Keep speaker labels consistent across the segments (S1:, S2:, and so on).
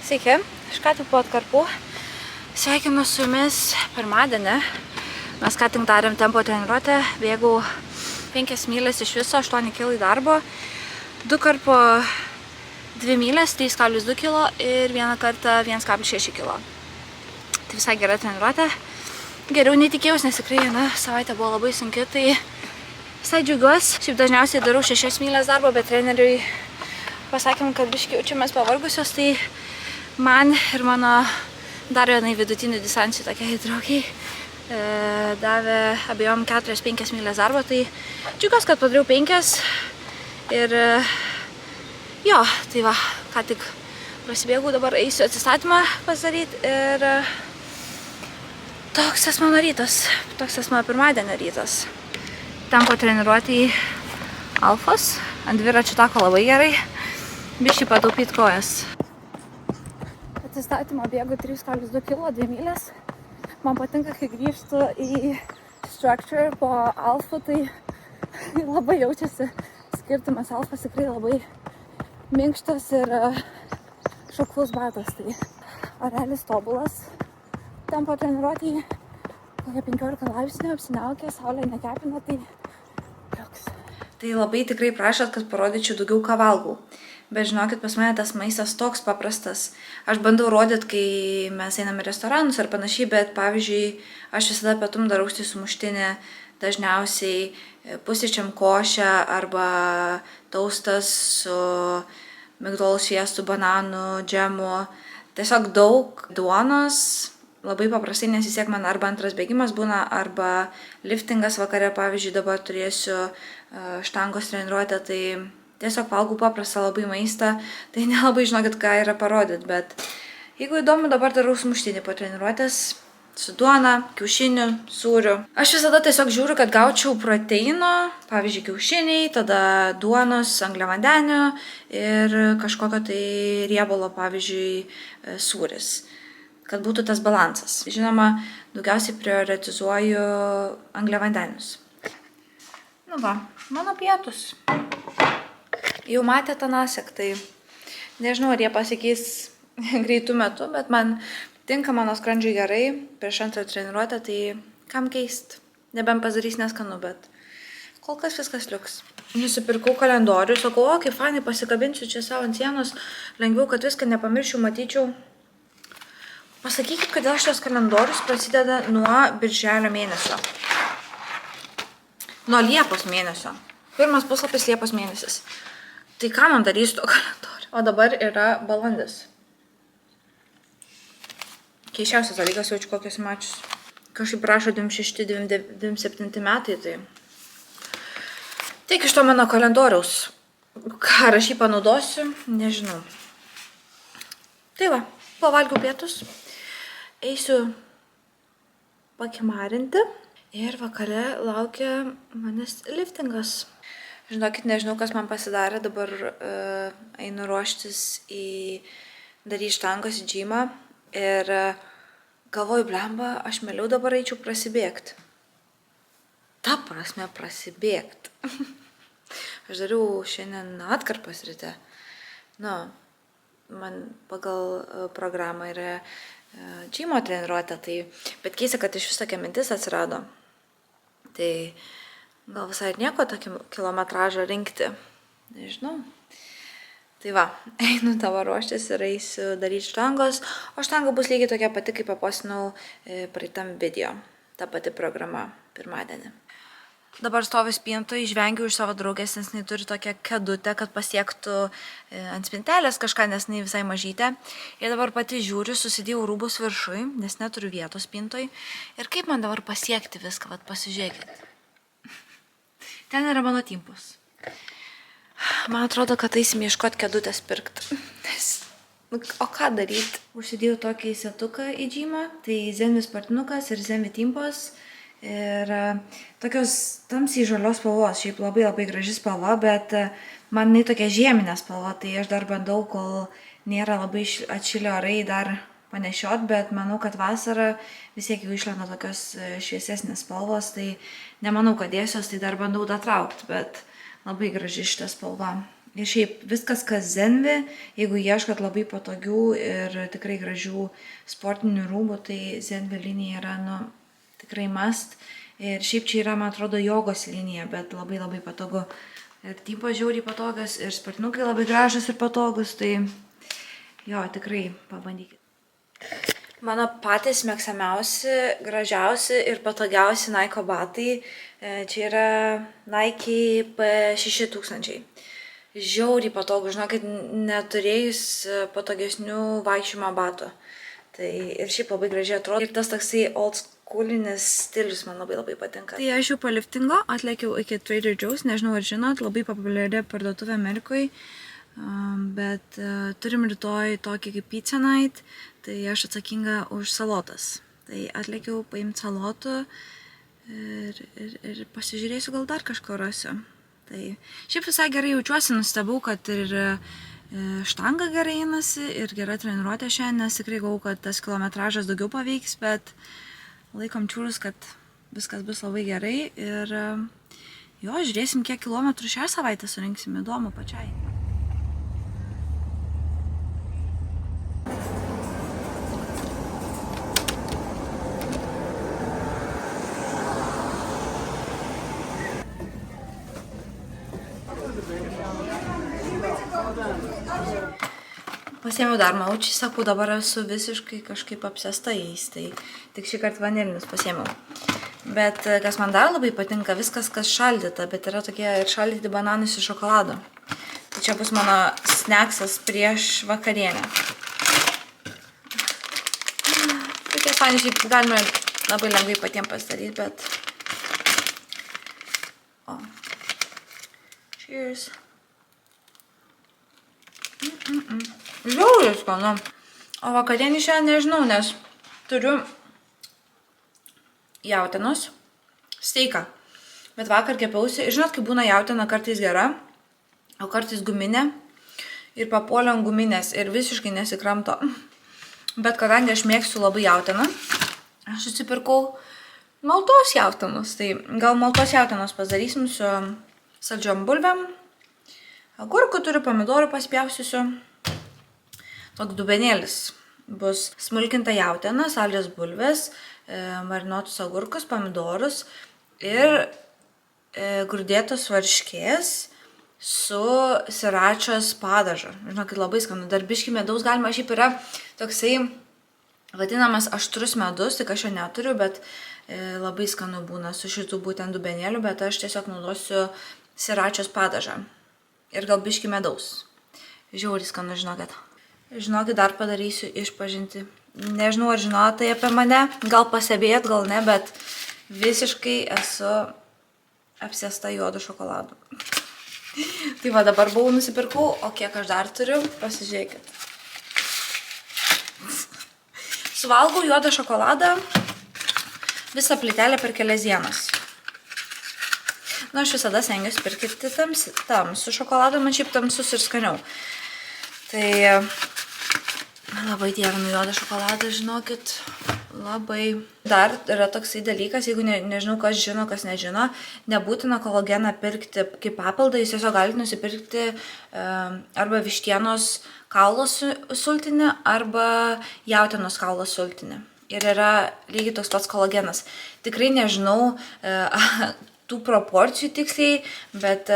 S1: Sveiki, aš ką tik po atkarpų. Sveikinu su jumis pirmadienį. Mes ką tik darėm tempo treniruotę, bėgau 5 myles iš viso, 8 kg į darbo, 2 kart po 2 myles, 3,2 kg ir vieną kartą 1,6 kg. Tai visai gera treniruotė. Geriau netikėjus, nes tikrai savaitė buvo labai sunki, tai visai džiaugiuosi. Šiaip dažniausiai darau 6 myles darbo, bet treneriui pasakėm, kad biškį jaučiamės pavargusios, tai man ir mano dar vienai vidutinių distancijų tokiai draugiai davė abiejom 4-5 myles darbo, tai džiaugiuosi, kad padariau 5 ir jo, tai va, ką tik prasibėgau, dabar eisiu atsistatymą pasidaryti ir toks tas mano rytas, toks tas mano pirmadienio rytas. Tempo treniruoti į Alfos, ant dviračių tako labai gerai, biškį pataupyti kojas. Atsistatymą bėgu 3,2 kg, 2 myles. Man patinka, kai grįžtu į Structure po Alfų, tai labai jaučiasi skirtumas. Alfas tikrai labai minkštas ir šoklus batas. Tai orelis tobulas. Tempo treniruoti kokią 15 laipsnių, apsiniaukė, saulė nekepina, tai toks. Tai labai tikrai prašot, kad parodyčiau daugiau, ką valgau. Bet žinokit, pas mane tas maistas toks paprastas. Aš bandau rodyti, kai mes einame į restoranus ar panašiai, bet pavyzdžiui, aš visada pietum darausi sumuštinį, dažniausiai pusryčiam košę arba taustas su migdolų sviestu, bananų, džemu. Tiesiog daug duonos, labai paprastai, nes vis tiek man arba antras bėgimas būna, arba liftingas vakare, pavyzdžiui, dabar turėsiu štangos treniruotę, tai tiesiog valgau paprastą labai maistą, tai nelabai žinokit, ką yra parodyti, bet jeigu įdomu, dabar darau sumuštinį po treniruotės su duona, kiaušiniu, sūriu. Aš visada tiesiog žiūriu, kad gaučiau proteino, pavyzdžiui, kiaušiniai, tada duonos, angliavandenių ir kažkokio tai riebalo, pavyzdžiui, sūris, kad būtų tas balansas. Žinoma, daugiausiai prioritizuoju angliavandenius. Nu va, mano pietus. Jau matėte Nasek, tai nežinau, ar jie pasikeis greitų metų, bet man tinka mano skrandžiui gerai prieš antrą treniruotę, tai kam keist? Nebent padarys neskanu, bet kol kas viskas liuks. Nusipirkau kalendorių, sakau, o kaip fanai, pasikabinsiu čia savo ant sienos, lengviau, kad viską nepamirščiau, matyčiau. Pasakykit, kodėl šitas kalendorius prasideda nuo birželio mėnesio. Nuo Liepos mėnesio. Pirmas puslapis Liepos mėnesis. Tai ką man darysiu to kalendoriu? O dabar yra balandis. Keišiausias dalykas, jaučiu kokius mačius. Kažkaip prašo 26-27 metai, tai... Tik iš to mano kalendoriaus. Ką aš jį panaudosiu, nežinau. Tai va, pavalgiau pietus. Eisiu pakimarinti. Ir vakare laukia manęs liftingas. Žinokit, nežinau, kas man pasidarė, dabar einu ruoštis į daryti štangos į džymą ir galvoju, blemba, aš mieliau dabar eičiau prasibėgti. Ta prasme prasibėgti. Aš dariau šiandien atkarpas ryte. Man pagal programą yra džymo treniruotė, tai, bet keista, kad iš vis tokia mintis atsirado. Tai gal visai ir nieko tokį kilometražą rinkti. Nežinau. Tai va, einu tavo ruoštis ir eisiu daryti štangos. O štanga bus lygiai tokia pati, kaip papostinau praeitam video. Ta pati programa pirmadienį. Dabar stoviu spintoj, žvengiu iš savo draugės, nes jinai turi tokią kėdutę, kad pasiektų ant spintelės kažką, nes jinai visai mažytė. Ir dabar pati žiūriu, susidėjau rūbus viršui, nes neturiu vietos spintoj. Ir kaip man dabar pasiekti viską, vat pasižiūrėkit. Ten yra mano timpus. Man atrodo, kad eisim ieškoti kėdutės pirkt. O ką daryti? Užsidėjau tokį setuką į džymą, tai Zenvi sportinukas ir Zenvi timpos. Ir tokios tamsiai žalios spalvos, šiaip labai labai graži spalva, bet man jinai tokia žieminė spalva, tai aš dar bandau, kol nėra labai atšilę orai, dar panešiot, bet manau, kad vasarą vis tiek jau išlenda tokios šviesesnės spalvos, tai nemanau, kad dėsios, tai dar bandau datraukti, bet labai graži šitą spalvą.
S2: Ir šiaip viskas, kas Zenvi, jeigu ieškat labai patogių ir tikrai gražių sportinių rūbų, tai Zenvi linija yra, tikrai must. Ir šiaip čia yra, man atrodo, jogos linija, bet labai labai patogu. Ir typos žiauriai patogas, ir sportinukai labai gražus ir patogus, tai jo, tikrai pabandykit. Mano patys mėgstamiausi, gražiausi ir patogiausi Nike batai. Čia yra Nike P6000. Žiauriai patogu, žinokit, neturėjus patogesnių vaikščiojimo batų. Tai ir šiaip labai gražiai atrodo. Ir tas toksai old schoolinis stilius man labai labai patinka. Tai aš jau po liftingo atlėkiau iki Trader Joe's, nežinau ar žinot, labai populiari parduotuvė Amerikoje. Bet turim rytoj tokį kaip pizza night, tai aš atsakinga už salotas. Tai atlėkiau paimti salotų ir pasižiūrėsiu, gal dar kažko rasiu. Tai šiaip visai gerai jaučiuosi, nustebau, kad ir štanga gerai einasi ir gera treniruotė šiandien, nes tikrai galvau, kad tas kilometražas daugiau paveiks, bet laikom čiūrus, kad viskas bus labai gerai ir jo, žiūrėsim, kiek kilometrų šią savaitę surinksim, įdomu pačiai. Pasiėmiau dar maučiai, sakau, dabar esu visiškai kažkaip apsėsta jais, tai tik šį kartą vanilinius pasiėmiau. Bet kas man dar labai patinka, viskas kas šaldyta, bet yra tokie ir šaldyti bananai su šokoladu. Tai čia bus mano snacksas prieš vakarienę. Tokie fani, šiaip galime labai lengvai patiems pasidaryti, bet... O. Cheers. Žiauriai skanu. O vakarienį šiandien nežinau, nes turiu jautienos steiką. Bet vakar kepiausi. Žinot, kaip būna jautiena kartais gera, o kartais guminė. Ir papuolė ant guminės ir visiškai nesikramto. Bet kadangi aš mėgstu labai jautieną, aš susipirkau maltos jautienos. Tai gal maltos jautienos pasidarysim su saldžiom bulvėm. Agurkų turiu, pomidorų paspjausiusiu. Toks dubenėlis bus smulkinta jautiena, saldžios bulvės, marinuotus agurkus, pomidorus ir grūdėtos varškės su siračios padažu. Žinokit, labai skanu. Dar biškį medaus galima, šiaip yra toksai vadinamas aštrus medus, tik aš jo neturiu, bet labai skanu būna su šitų būtent dubenėliu, bet aš tiesiog naudosiu siračios padažą. Ir gal biškį medaus. Žiauriai skanu, žinokit. Žinokit, dar padarysiu išpažinti. Nežinau, ar žinotai apie mane, gal pasibėt, gal ne, bet visiškai esu apsėsta juodu šokoladu. Tai va, dabar buvau nusipirkau, o kiek aš dar turiu, pasižiūrėkit. Suvalgau juodą šokoladą visą plytelę per kelias dienas. Aš visada stengiuosi pirkti tamsų šokoladą, man šiaip tamsus ir skaniau. Tai labai dievinu juodą šokoladą, žinokit, labai. Dar yra toksai dalykas, jeigu nežinau, kas žino, kas nežino, nebūtina kolageną pirkti kaip papildą, jūs tiesiog galite nusipirkti arba vištienos kaulo sultinį, arba jautienos kaulo sultinį. Ir yra lygiai toks pats kolagenas. Tikrai nežinau tų proporcijų tiksliai, bet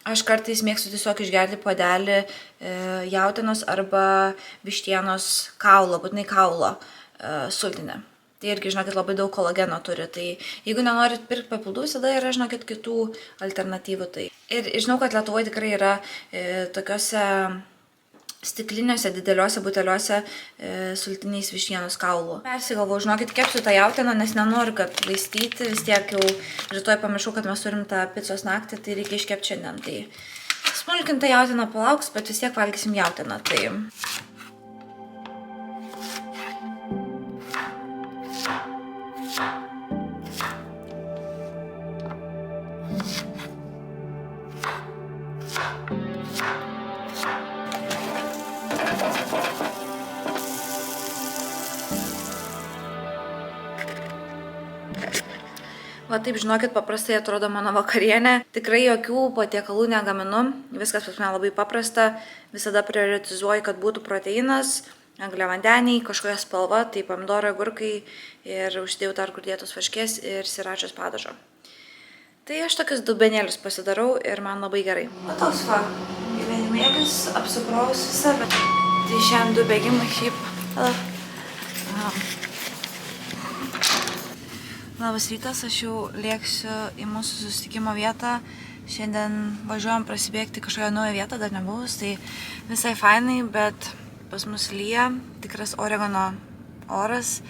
S2: aš kartais mėgstu tiesiog išgerti puodelį jautienos arba vištienos kaulo, būtinai kaulo sultinę. Tai irgi, žinokit, labai daug kolageno turi. Tai jeigu nenorit pirkti papildų, visada yra, žinokit, kitų alternatyvų. Tai. Ir žinau, kad Lietuvoje tikrai yra tokiuose stikliniuose, dideliuose buteliuose sultiniais vištienos kaulų. Persigalvau, žinokit, kepsiu tą jautieną, nes nenoriu, kad laistyti. Vis tiek jau rytoj pamiršau, kad mes turim tą picos naktį, tai reikia iškepti šiandien. Tai smulkinta jautiena palauks, bet vis tiek valgysim jautieną. Tai... Va taip, žinokit, paprastai atrodo mano vakarienė. Tikrai jokių patiekalų negaminu, viskas pas mane labai paprasta. Visada prioritizuoju, kad būtų proteinas, angliavandeniai, kažkokia spalva, tai pomidorai, agurkai ir uždėjau dar kur dėtos varškės ir siračios padažo. Tai aš tokius dubenėlius pasidarau ir man labai gerai. O toks va, gyvenimėlis, apsikrovus visą, bet tai šiandien 2 bėgimai šiaip. Labas rytas, aš jau lėksiu į mūsų susitikimo vietą. Šiandien važiuojam prasibėgti kažkokią naują vietą, dar nebuvus, tai visai fainai, bet pas mus lyja, tikras Oregono oras.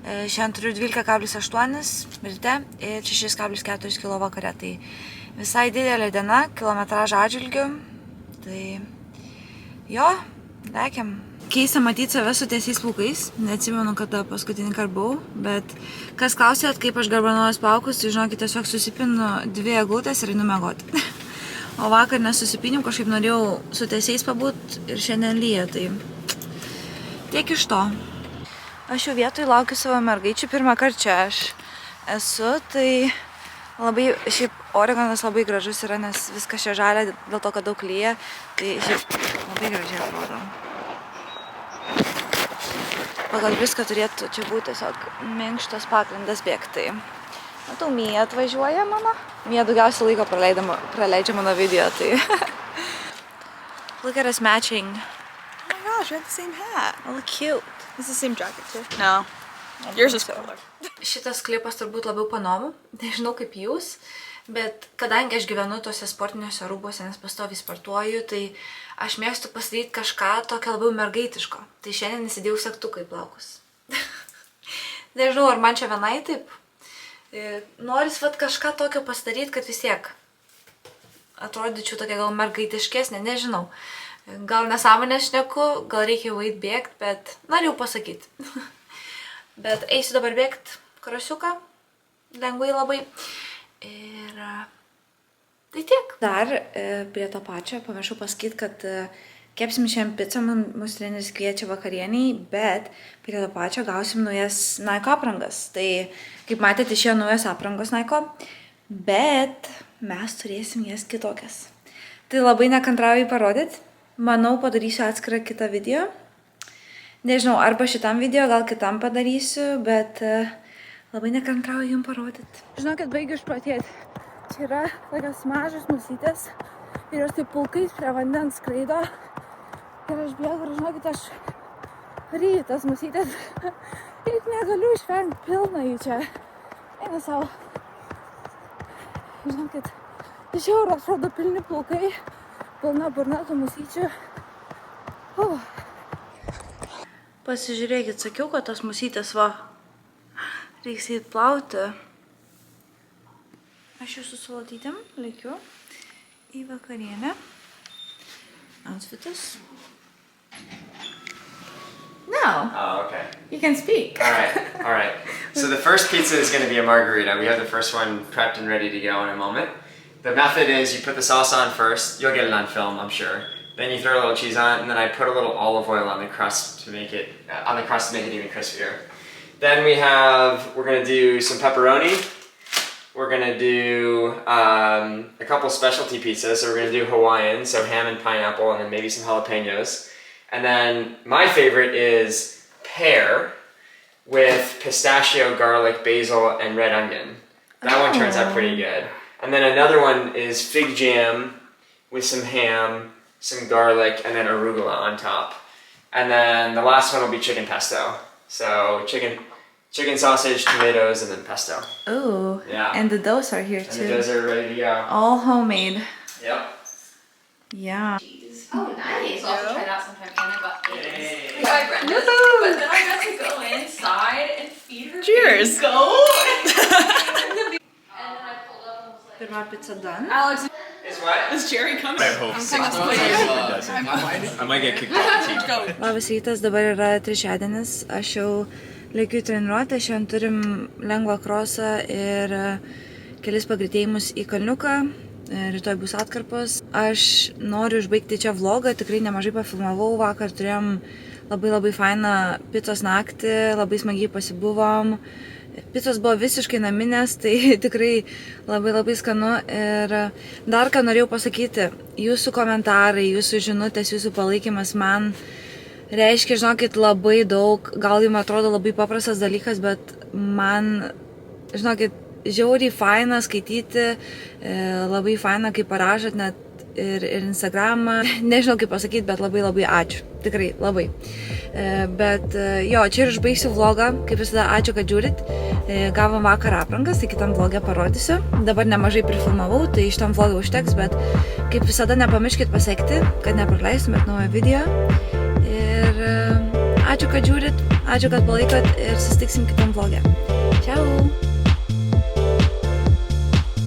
S2: Šiandien turiu 12,8 ryte ir 6,4 kg vakare, tai visai didelė diena, kilometražo atžvilgiu. Tai jo, lekiam. Keista matyti save su tiesiais plaukais, neatsimenu, kada paskutinį kartą buvau, bet kas klausėt, kaip aš garbanojus plaukus, tai žinokit, tiesiog susipinu 2 eglutės ir einu miegoti. O vakar nesusipiniau, kažkaip norėjau su tiesiais pabūt ir šiandien lyja, tai tiek iš to. Aš jau vietoj laukiu savo mergaičių, pirmą kartą čia aš esu, tai labai, šiaip Oregonas labai gražus yra, nes viskas čia žalia, dėl to, kad daug lyja, tai šiaip labai gražiai atrodo. Pagal viską turėtų čia būti tiesiog minkštas pagrindas bėgti. Matau, Mija atvažiuoja mano. Mija daugiausiai laiko praleidžia mano video, tai... Look at us matching.
S3: Oh my gosh, we have the same hat.
S2: Oh, cute.
S3: It's the same jacket too. No. Yours is cooler.
S2: Šitas klipas turbūt labiau panomu. Nežinau kaip jūs, bet kadangi aš gyvenu tuose sportiniuose rūbuose, nes pastoviai sportuoju, tai aš mėgstu pasidaryti kažką tokio labiau mergaitiško. Tai šiandien įsidėjau segtuką į plaukus. Nežinau, ar man čia vienai taip. Noris kažką tokio pasidaryti, kad vis tiek atrodyčiau tokia gal mergaitiškesnė, nežinau. Gal nesąmonę šneku, gal reikia jau eit bėgt, bet norėjau pasakyti. Bet eisiu dabar bėgt krosiuką, lengvai labai. Ir tai tiek. Dar prie to pačio pamiršau pasakyti, kad kepsim šiandien pizzą, mūsų treneris kviečia vakarieniai, bet prie to pačio gausim naujas Nike aprangas. Tai, kaip matėte, išėjo naujas aprangos Nike, bet mes turėsim jas kitokias. Tai labai nekantrauju parodyti. Manau, padarysiu atskirą kitą video. Nežinau, arba šitam video, gal kitam padarysiu, bet labai nekantrauju jums parodyti. Žinokit, baigiu išprotėti. Čia yra tokios mažos musytės ir jos taip pulkais prie vandens skraido. Ir aš bėgu ir žinokit, aš ryju tas musytės ir negaliu išvengti pilna jų čia. Eina savo. Žinokit, žiauru atrodo pilni plaukai, pilna burna tų musyčių. Pasižiūrėkit, sakiau, kad tos musytės va, reiks eit plauti. Aš jau su salotytėm lėkiu į vakarienę. Outfitas. No.
S4: Oh, okay.
S2: You can speak.
S4: All right. So the first pizza is going to be a margarita. We have the first one prepped and ready to go in a moment. The method is you put the sauce on first. You'll get it on film, I'm sure. Then you throw a little cheese on it, and then I put a little olive oil on the crust to make it even crispier. Then we're gonna do some pepperoni. We're gonna do a couple specialty pizzas. So we're gonna do Hawaiian, so ham and pineapple, and then maybe some jalapenos. And then my favorite is pear with pistachio, garlic, basil, and red onion. That one turns out pretty good. And then another one is fig jam with some ham, some garlic, and then arugula on top. And then the last one will be chicken pesto. So chicken sausage, tomatoes, and then pesto.
S2: Oh,
S4: yeah.
S2: And the doughs are here too.
S4: And the doughs are ready to go.
S2: All homemade.
S4: Yep.
S2: Yeah.
S5: Oh, nice. I'll have to try that sometime. Anna got
S4: Yay.
S5: by Brenda, but then I got to go inside and feed her.
S3: Cheers.
S5: Goat. And then I pulled up and was like,
S2: Pirma pizza done.
S5: Alex.
S4: Is what?
S3: Is Jerry coming?
S6: I hope so. I might get kicked off the team.
S2: Labas rytas, dabar yra trečiadienis, aš jau lėkiu treniruotę, šiandien turim lengvą krosą ir kelis pagreitėjimus į kalniuką, rytoj bus atkarpos. Aš noriu užbaigti čia vlogą, tikrai nemažai pafilmavau, vakar turėjom labai faina picos naktį, labai smagiai pasibuvom. Picos buvo visiškai naminės, tai tikrai labai skanu. Ir dar ką norėjau pasakyti, jūsų komentarai, jūsų žinutės, jūsų palaikymas man reiškia, žinokit, labai daug. Gal jums atrodo labai paprastas dalykas, bet man, žinokit, žiauriai faina skaityti, labai faina, kai parašot net ir Instagramą. Nežinau kaip pasakyti, bet labai ačiū. Tikrai labai. Bet jo, čia ir užbaigsiu vlogą. Kaip visada, ačiū, kad žiūrit. Gavom vakar aprangas, tai kitam vlogę parodysiu. Dabar nemažai prifilmavau, tai šitam vlogą užteks, bet kaip visada nepamirškit pasiekti, kad nepraleistumėt naują video. Ir ačiū, kad žiūrit, ačiū, kad palaikot ir susitiksim kitam vlogę. Čiau!